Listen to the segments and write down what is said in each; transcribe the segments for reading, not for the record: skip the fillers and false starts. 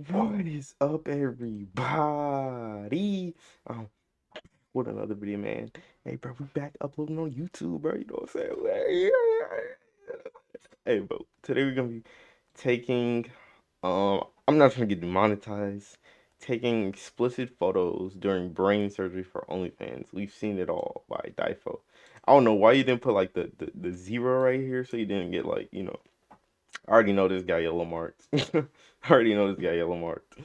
What is up, everybody? Um, with another video, man. Hey, bro, we back uploading on YouTube, bro. You know what I'm saying? Hey, bro. Today we're gonna be taking, I'm not trying to get demonetized. Taking explicit photos during brain surgery for OnlyFans. We've seen it all by Difo. I don't know why you didn't put like the zero right here, so you didn't get like, I already know this guy yellow marked. I already know this guy yellow marked.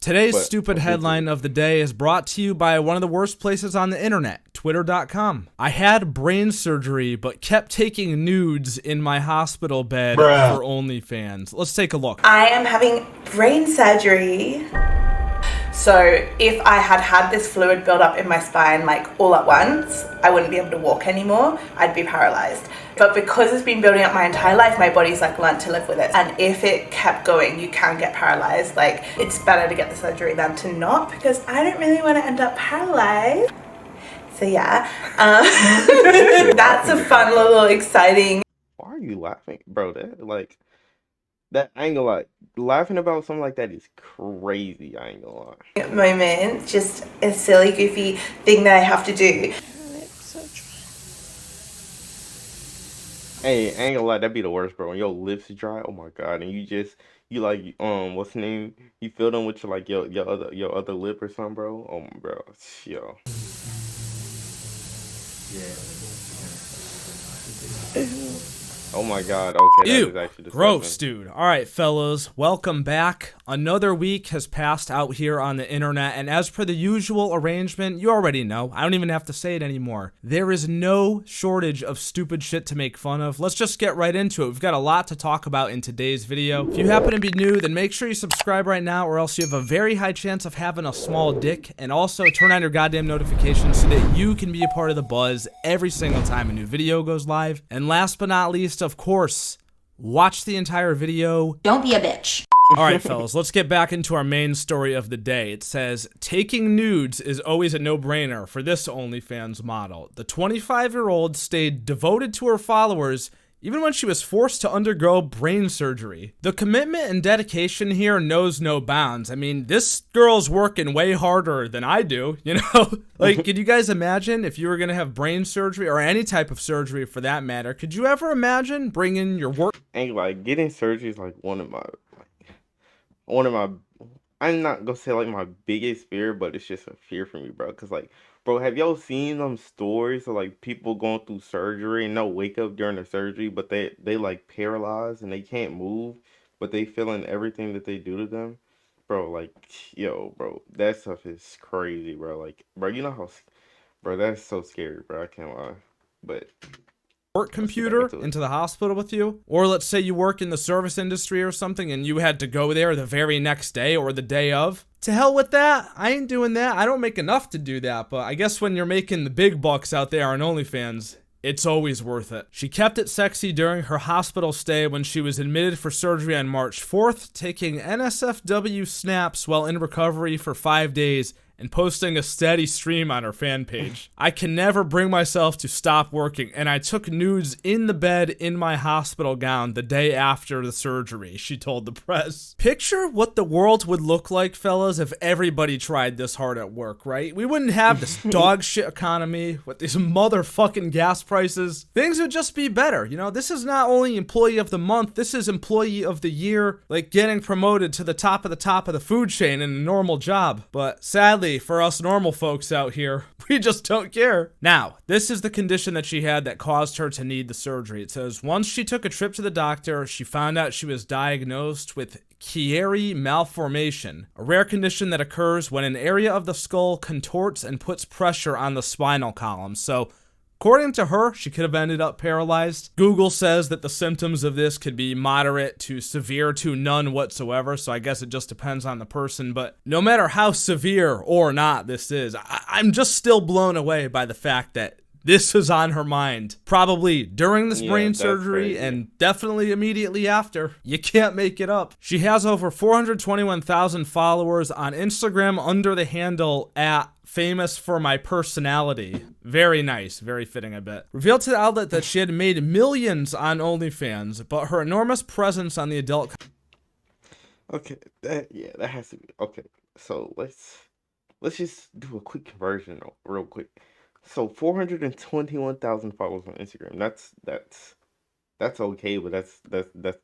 Today's But stupid let's get to headline it. of the day is brought to you by one of the worst places on the internet, Twitter.com. I had brain surgery, but kept taking nudes in my hospital bed for OnlyFans. Let's take a look. I am having brain surgery. So if I had had this fluid build up in my spine like all at once, I wouldn't be able to walk anymore. I'd be paralyzed. But because it's been building up my entire life, my body's like learned to live with it. And if it kept going, you can get paralyzed. Like, it's better to get the surgery than to not, because I don't really want to end up paralyzed. So yeah, that's a fun little exciting. Why are you laughing, bro? That I ain't gonna lie. Laughing about something like that is crazy. I ain't gonna lie. Moment, just a silly, goofy thing that I have to do. Hey, I ain't gonna lie. That'd be the worst, bro. When your lips dry, oh my god, and you like what's the name? You fill them with your other lip or something, bro. Oh, bro, yo. Oh my god. Okay, that is Ew, actually gross, disgusting. dude. All right, fellas, welcome back. Another week has passed out here on the internet, and as per the usual arrangement, you already know, I don't even have to say it anymore. There is no shortage of stupid shit to make fun of. Let's just get right into it. We've got a lot to talk about in today's video. If you happen to be new, then make sure you subscribe right now, or else you have a very high chance of having a small dick, and also turn on your goddamn notifications so that you can be a part of the buzz every single time a new video goes live. And last but not least, of course, watch the entire video. Don't be a bitch. All right, fellas, let's get back into our main story of the day. It says, taking nudes is always a no-brainer for this OnlyFans model. The 25-year-old stayed devoted to her followers even when she was forced to undergo brain surgery. The commitment and dedication here knows no bounds. I mean, this girl's working way harder than I do, you know? Like, could you guys imagine if you were gonna have brain surgery, or any type of surgery for that matter? Could you ever imagine bringing your work? Ain't like getting surgery is like one of my I'm not gonna say like my biggest fear, but it's just a fear for me, bro. Cause like, bro, have y'all seen them stories of like people going through surgery and they'll wake up during the surgery, but they like paralyzed and they can't move, but they feeling everything that they do to them, bro. Like, yo, bro, that stuff is crazy, bro. Like, bro, you know bro, that's so scary, bro. I can't lie, but Work let's get back computer into it. into the hospital with you, or let's say you work in the service industry or something and you had to go there the very next day or the day of. To hell with that. I ain't doing that. I don't make enough to do that, but I guess when you're making the big bucks out there on OnlyFans, it's always worth it. She kept it sexy during her hospital stay when she was admitted for surgery on March 4th, taking NSFW snaps while in recovery for 5 days and posting a steady stream on her fan page. I can never bring myself to stop working, and I took nudes in the bed in my hospital gown the day after the surgery, she told the press. Picture what the world would look like, fellas, if everybody tried this hard at work, right? We wouldn't have this dog shit economy with these motherfucking gas prices. Things would just be better. You know, this is not only employee of the month, this is employee of the year, like getting promoted to the top of the food chain in a normal job. But sadly, for us normal folks out here, we just don't care. Now, this is the condition that she had that caused her to need the surgery. It says, once she took a trip to the doctor, she found out she was diagnosed with Chiari malformation, a rare condition that occurs when an area of the skull contorts and puts pressure on the spinal column. So, according to her, she could have ended up paralyzed. Google says that the symptoms of this could be moderate to severe to none whatsoever, so I guess it just depends on the person. But no matter how severe or not this is, I'm just still blown away by the fact that this is on her mind. Probably during this Yeah, brain that's surgery crazy. and definitely immediately after. You can't make it up. She has over 421,000 followers on Instagram under the handle at famous for my personality. Very nice, very fitting, I bet. Revealed to the outlet that she had made millions on OnlyFans, but her enormous presence on the adult Okay, that has to be okay. So let's just do a quick conversion real quick. So 421,000 followers on Instagram. That's okay, but that's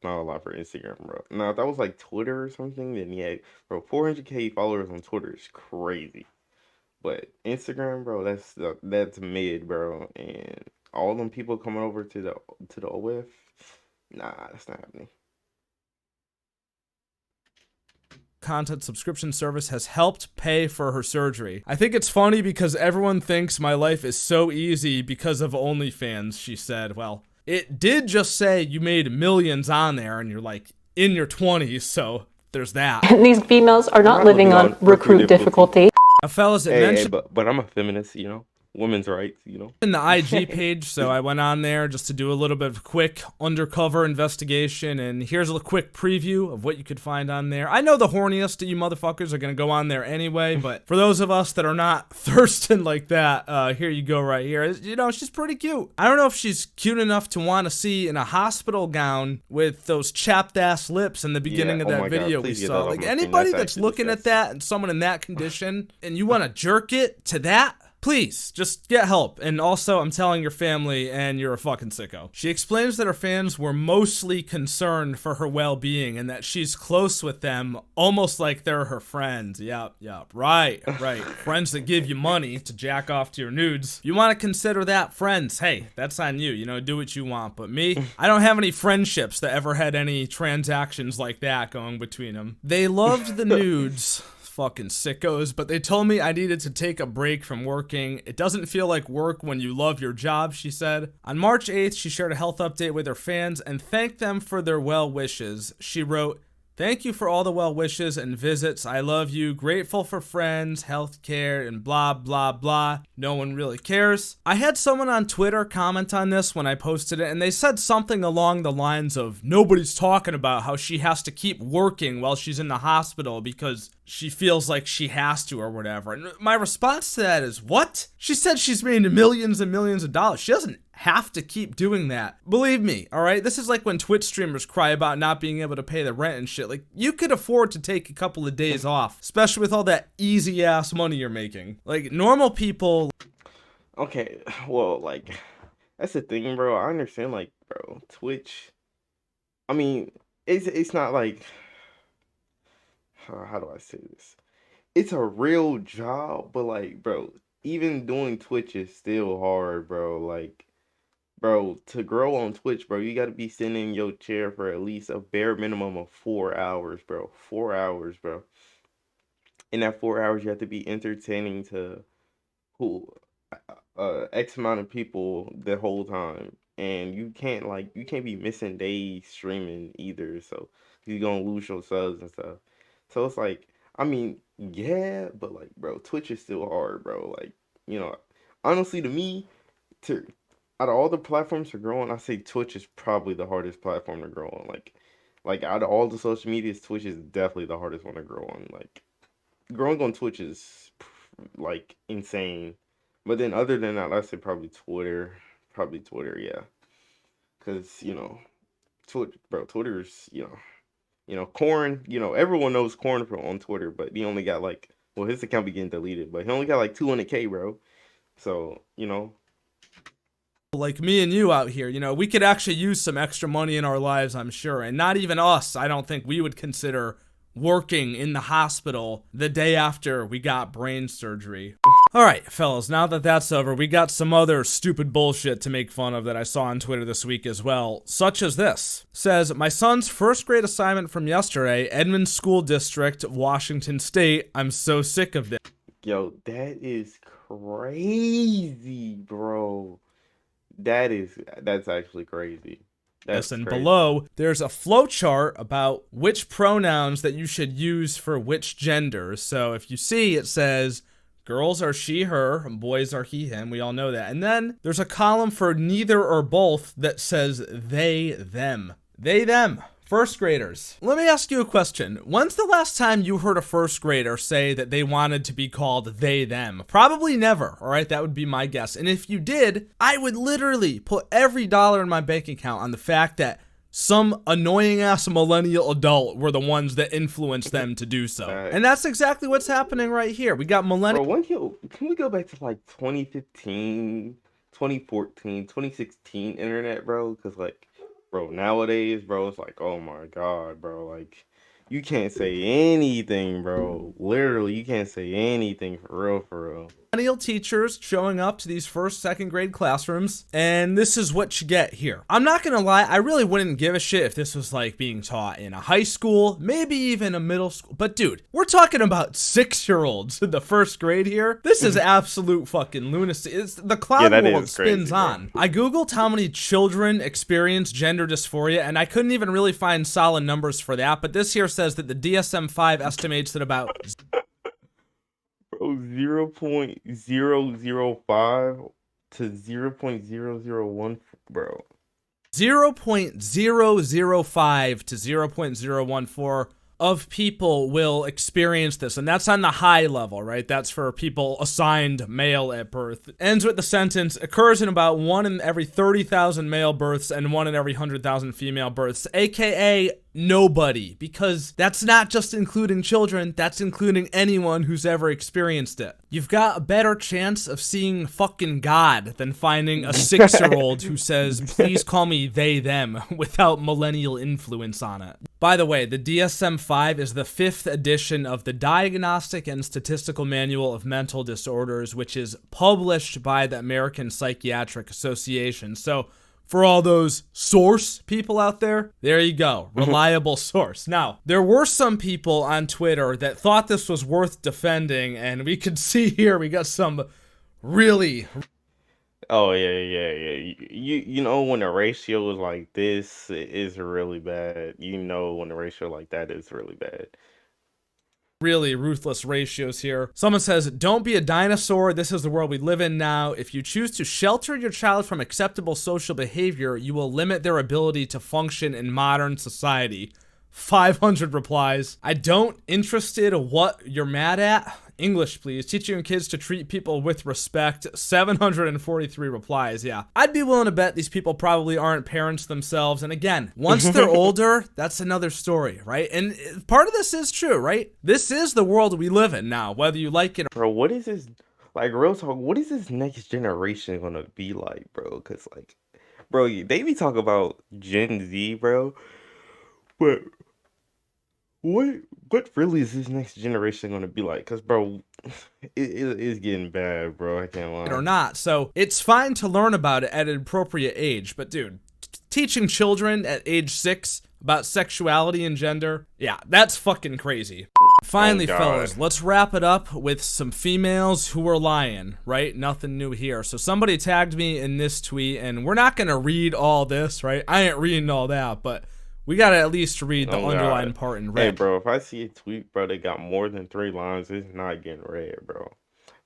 not a lot for Instagram, bro. Now if that was like Twitter or something, then yeah, bro, 400K followers on Twitter is crazy. But Instagram, bro, that's mid, bro. And all them people coming over to the OF, nah, that's not happening. Content subscription service has helped pay for her surgery. I think it's funny because everyone thinks my life is so easy because of OnlyFans, she said. Well, it did just say you made millions on there and you're like in your 20s, so there's that. These females are not living on recruit difficulty. Now, fellas, it Hey, mentioned but I'm a feminist, women's rights, in the IG page, so I went on there just to do a little bit of quick undercover investigation, and here's a quick preview of what you could find on there. I know the horniest of you motherfuckers are gonna go on there anyway, but for those of us that are not thirsting like that, here you go right here. She's pretty cute. I don't know if she's cute enough to want to see in a hospital gown with those chapped ass lips in the beginning of that video we saw. Like, anybody that's looking at that and someone in that condition and you want to jerk it to that, please, just get help. And also, I'm telling your family, and you're a fucking sicko. She explains that her fans were mostly concerned for her well-being and that she's close with them, almost like they're her friends. Yep. Right. Friends that give you money to jack off to your nudes. You want to consider that friends. Hey, that's on you. Do what you want. But me, I don't have any friendships that ever had any transactions like that going between them. They loved the nudes. Fucking sickos, but they told me I needed to take a break from working. It doesn't feel like work when you love your job, she said. On March 8th, she shared a health update with her fans and thanked them for their well wishes. She wrote, "Thank you for all the well wishes and visits. I love you. Grateful for friends, healthcare, and blah, blah, blah. No one really cares." I had someone on Twitter comment on this when I posted it, and they said something along the lines of, nobody's talking about how she has to keep working while she's in the hospital because she feels like she has to or whatever. And my response to that is, what? She said she's made millions and millions of dollars. She doesn't have to keep doing that. Believe me, all right? This is like when Twitch streamers cry about not being able to pay the rent and shit. Like, you could afford to take a couple of days off, especially with all that easy ass money you're making. Like, normal people. Okay, well, like, that's the thing, bro. I understand, like, bro, Twitch. I mean, it's not like, how do I say this? It's a real job, but like, bro, even doing Twitch is still hard, bro. Like, bro, to grow on Twitch, bro, you got to be sitting in your chair for at least a bare minimum of 4 hours, bro. 4 hours, bro. In that 4 hours, you have to be entertaining to who X amount of people the whole time, and you can't be missing days streaming either. So you're gonna lose your subs and stuff. So it's like, I mean, yeah, but like, bro, Twitch is still hard, bro. Like, honestly, to me, to out of all the platforms to grow on, I say Twitch is probably the hardest platform to grow on. Like out of all the social medias, Twitch is definitely the hardest one to grow on. Like, growing on Twitch is like insane. But then other than that, I'd say probably Twitter. Probably Twitter, yeah. Cause Twitter, bro, Twitter's Corn. Everyone knows Corn on Twitter, but he only got like, well, his account be getting deleted, but he only got like 200K, bro. So Like me and you out here, we could actually use some extra money in our lives, I'm sure. And not even us, I don't think we would consider working in the hospital the day after we got brain surgery. All right, fellas, now that that's over, we got some other stupid bullshit to make fun of that I saw on Twitter this week as well, such as this. Says, my son's first grade assignment from yesterday, Edmond School District, Washington State. I'm so sick of this. Yo, that is crazy, bro. That's actually crazy. That's And crazy. below, there's a flowchart about which pronouns that you should use for which gender. So if you see, it says girls are she, her, and boys are he, him. We all know that. And then there's a column for neither or both that says they, them. They, them. First graders. Let me ask you a question. When's the last time you heard a first grader say that they wanted to be called they, them? Probably never, all right? That would be my guess. And if you did, I would literally put every dollar in my bank account on the fact that some annoying ass millennial adult were the ones that influenced them to do so. And that's exactly what's happening right here. We got millennial. Bro, can we go back to like 2015, 2014, 2016 internet, bro? Because like, bro, nowadays, bro, it's like, oh my God, bro, like, you can't say anything, bro. Literally, you can't say anything for real, for real. Millennial teachers showing up to these first, second grade classrooms, and this is what you get here. I'm not gonna lie, I really wouldn't give a shit if this was like being taught in a high school, maybe even a middle school, but dude, we're talking about 6-year-olds in the first grade here. This is absolute fucking lunacy. It's the cloud world spins on. I googled how many children experience gender dysphoria, and I couldn't even really find solid numbers for that, but this here says that the DSM-5 estimates that about 0.005 to 0.001, bro. 0.005 to 0.014 of people will experience this, and that's on the high level, right? That's for people assigned male at birth. Ends with the sentence, occurs in about 1 in every 30,000 male births and 1 in every 100,000 female births, aka nobody, because that's not just including children, that's including anyone who's ever experienced it. You've got a better chance of seeing fucking God than finding a 6-year-old who says, please call me they, them, without millennial influence on it. By the way, the DSM-5 is the 5th edition of the Diagnostic and Statistical Manual of Mental Disorders, which is published by the American Psychiatric Association. So, for all those source people out there, there you go. Reliable source. Now, there were some people on Twitter that thought this was worth defending, and we could see here we got some really... Oh, yeah. You know when the ratio is like this, it is really bad. You know when the ratio like that is really bad. Really ruthless ratios here. Someone says, don't be a dinosaur. This is the world we live in now. If you choose to shelter your child from acceptable social behavior, you will limit their ability to function in modern society. 500 replies. I don't interested what you're mad at. English, please. Teaching your kids to treat people with respect. 743 replies. Yeah. I'd be willing to bet these people probably aren't parents themselves. And again, once they're older, that's another story, right? And part of this is true, right? This is the world we live in now, whether you like it or... Bro, what is this? Like, real talk, what is this next generation gonna be like, bro? Because, like, bro, they be talking about Gen Z, bro. But... What really is this next generation gonna be like? Cause bro, it's getting bad, bro. I can't lie. Or not. So it's fine to learn about it at an appropriate age, but dude, teaching children at age 6 about sexuality and gender, yeah, that's fucking crazy. Finally, fellas, let's wrap it up with some females who were lying, right? Nothing new here. So somebody tagged me in this tweet, and we're not gonna read all this, right? I ain't reading all that, but we gotta at least read the underlined part in red. Hey, bro, if I see a tweet, bro, that got more than 3 lines, it's not getting read, bro.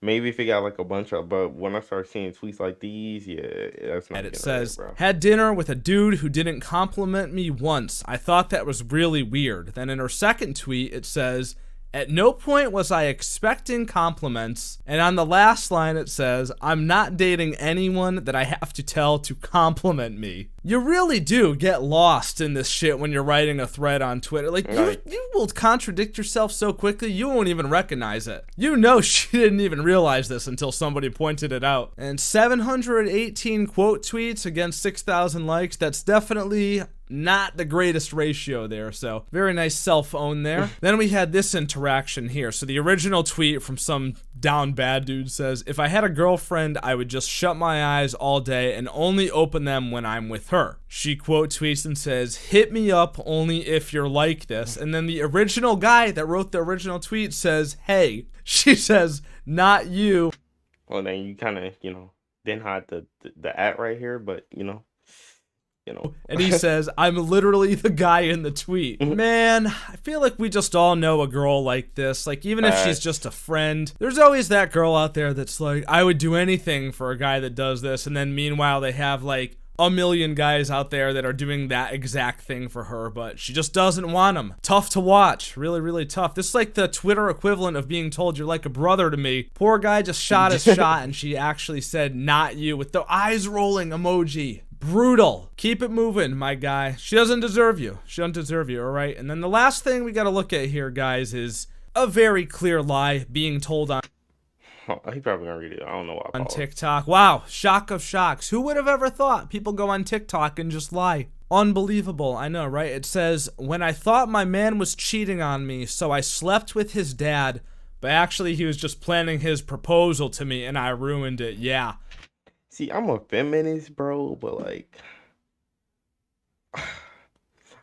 Maybe if it got like a bunch of, but when I start seeing tweets like these, yeah, that's not. And it says, read, bro. Had dinner with a dude who didn't compliment me once. I thought that was really weird. Then in her second tweet, it says, at no point was I expecting compliments. And on the last line, it says, I'm not dating anyone that I have to tell to compliment me. You really do get lost in this shit when you're writing a thread on Twitter. Like, you will contradict yourself so quickly, you won't even recognize it. You know she didn't even realize this until somebody pointed it out. And 718 quote tweets against 6,000 likes, that's definitely not the greatest ratio there, so very nice self-own there. Then we had this interaction here. So the original tweet from some down bad dude says, if I had a girlfriend, I would just shut my eyes all day and only open them when I'm with her. She quote tweets and says, hit me up only if you're like this. And then the original guy that wrote the original tweet says, hey. She says, not you. Well, then you kind of, didn't hide the at right here, but, And he says, I'm literally the guy in the tweet. Man, I feel like we just all know a girl like this. Like, even if she's just a friend, there's always that girl out there that's like, I would do anything for a guy that does this. And then meanwhile, they have like a million guys out there that are doing that exact thing for her, but she just doesn't want them. Tough to watch. Really, really tough. This is like the Twitter equivalent of being told you're like a brother to me. Poor guy just shot his shot, and she actually said, not you, with the eyes rolling emoji. Brutal. Keep it moving, my guy. She doesn't deserve you. She doesn't deserve you, all right? And then the last thing we got to look at here, guys, is a very clear lie being told on He probably gonna read it. I don't know why. on TikTok. Wow, shock of shocks. Who would have ever thought people go on TikTok and just lie? Unbelievable. I know, right? It says, when I thought my man was cheating on me, so I slept with his dad, but actually he was just planning his proposal to me and I ruined it. Yeah. See, I'm a feminist, bro, but like,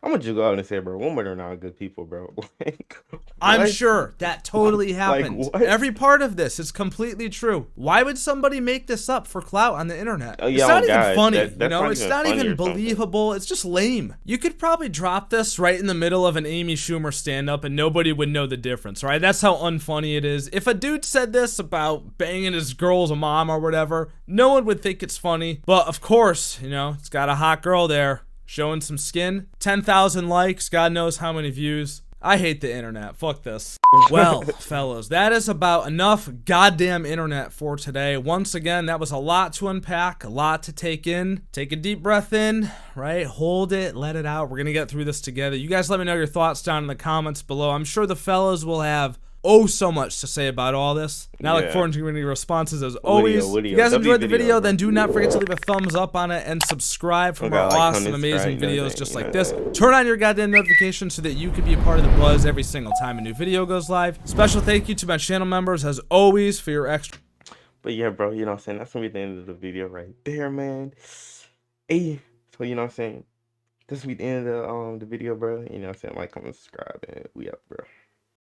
I'm gonna just go out and say, bro, women are not good people, bro. Like, I'm what? sure that totally happened. what? Every part of this is completely true. Why would somebody make this up for clout on the internet? Oh, yeah, it's not oh, even God, funny, that's you know? not It's even not funny even or something. believable. It's just lame. You could probably drop this right in the middle of an Amy Schumer stand-up and nobody would know the difference, right? That's how unfunny it is. If a dude said this about banging his girl's mom or whatever, no one would think it's funny. But of course, you know, it's got a hot girl there showing some skin. 10,000 likes, God knows how many views. I hate the internet. Fuck this. Well, fellas, that is about enough goddamn internet for today. Once again, that was a lot to unpack, a lot to take in. Take a deep breath in, right? Hold it, let it out. We're gonna get through this together. You guys let me know your thoughts down in the comments below. I'm sure the fellas will have so much to say about all this. Now I look forward to your responses as always. If you guys enjoyed the video, then do not forget to leave a thumbs up on it and subscribe for more awesome, amazing videos just like this. Turn on your goddamn notifications so that you can be a part of the buzz every single time a new video goes live. Special thank you to my channel members as always for your extra. But yeah, bro, you know what I'm saying? That's gonna be the end of the video right there, man. Hey, so you know what I'm saying? This will be the end of the video, bro. You know what I'm saying? Like, comment, subscribe, and we up, bro.